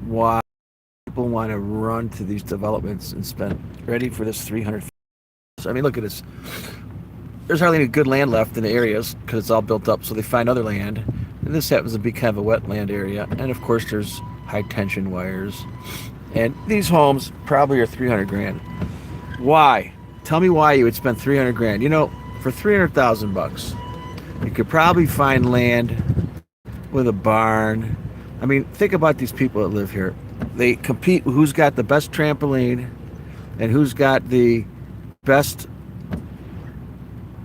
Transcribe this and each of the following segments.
why people want to run to these developments and spend, ready for this 300. I mean, look at this. There's hardly any good land left in the areas because it's all built up, so they find other land. And this happens to be kind of a wetland area. And of course, there's high tension wires. And these homes probably are 300 grand. Why? Tell me why you would spend 300 grand. You know, for 300,000 bucks, you could probably find land with a barn. I mean, think about these people that live here. They compete with who's got the best trampoline and who's got the best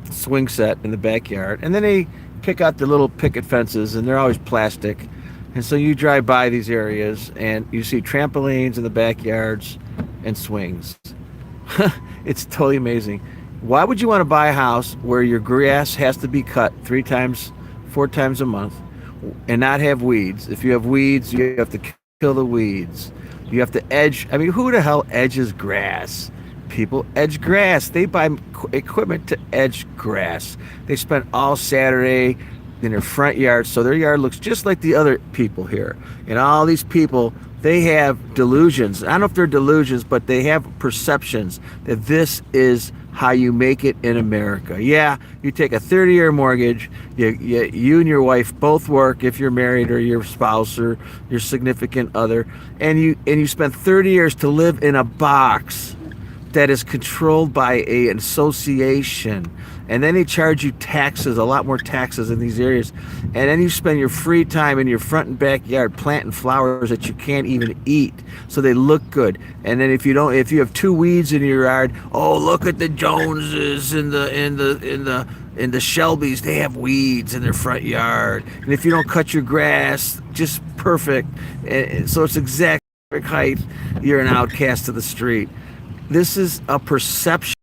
swing set in the backyard. And then they pick out the little picket fences, and they're always plastic. And so you drive by these areas and you see trampolines in the backyards and swings. It's totally amazing. Why would you want to buy a house where your grass has to be cut 3 times, 4 times a month and not have weeds? If you have weeds, you have to kill the weeds. You have to edge. I mean, who the hell edges grass? People edge grass. They buy equipment to edge grass. They spend all Saturday in their front yard, so their yard looks just like the other people here. And all these people, they have delusions. I don't know if they're delusions, but they have perceptions that this is how you make it in America. Yeah, you take a 30-year mortgage, you and your wife both work if you're married, or your spouse or your significant other, and you spend 30 years to live in a box that is controlled by an association. And then they charge you taxes, a lot more taxes in these areas. And then you spend your free time in your front and backyard planting flowers that you can't even eat, so they look good. And then if you have 2 weeds in your yard, oh, look at the Joneses and the Shelbys, they have weeds in their front yard. And if you don't cut your grass just perfect, so it's exact height, you're an outcast of the street. This is a perception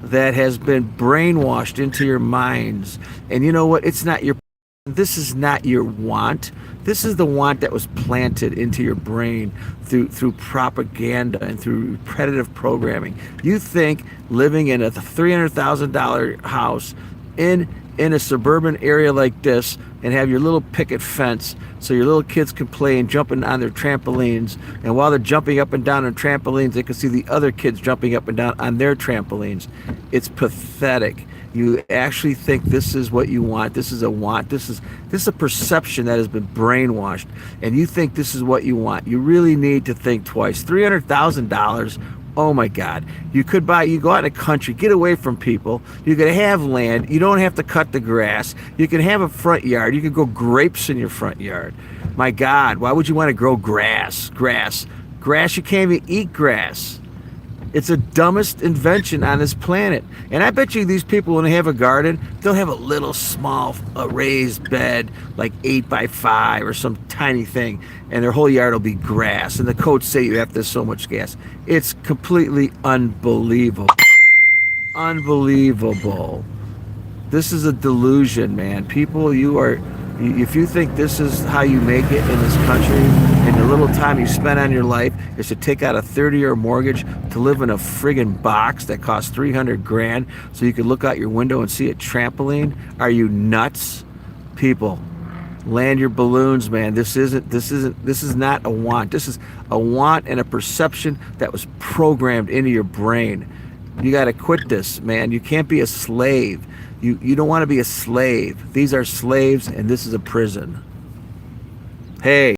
that has been brainwashed into your minds. And you know what? This is not your want. This is the want that was planted into your brain through propaganda and through repetitive programming. You think living in a $300,000 house in a suburban area like this and have your little picket fence so your little kids can play and jumping on their trampolines, and while they're jumping up and down on trampolines, they can see the other kids jumping up and down on their trampolines. It's pathetic. You actually think this is what you want. This is a want. This is a perception that has been brainwashed, and you think this is what you want. You really need to think twice. $300,000. Oh my God. You go out in the country, get away from people. You could have land. You don't have to cut the grass. You can have a front yard. You can grow grapes in your front yard. My God, why would you want to grow grass? Grass, you can't even eat grass. It's the dumbest invention on this planet. And I bet you these people, when they have a garden, they'll have a little small raised bed, like 8 by 5 or some tiny thing, and their whole yard will be grass. And the codes say you have to have so much gas. It's completely unbelievable. Unbelievable. This is a delusion, man. People, if you think this is how you make it in this country, and the little time you spend on your life is to take out a 30-year mortgage to live in a friggin' box that costs 300 grand so you can look out your window and see a trampoline, are you nuts? People, land your balloons, man. This is not a want. This is a want and a perception that was programmed into your brain. You got to quit this, man. You can't be a slave. You don't want to be a slave. These are slaves, and this is a prison. Hey.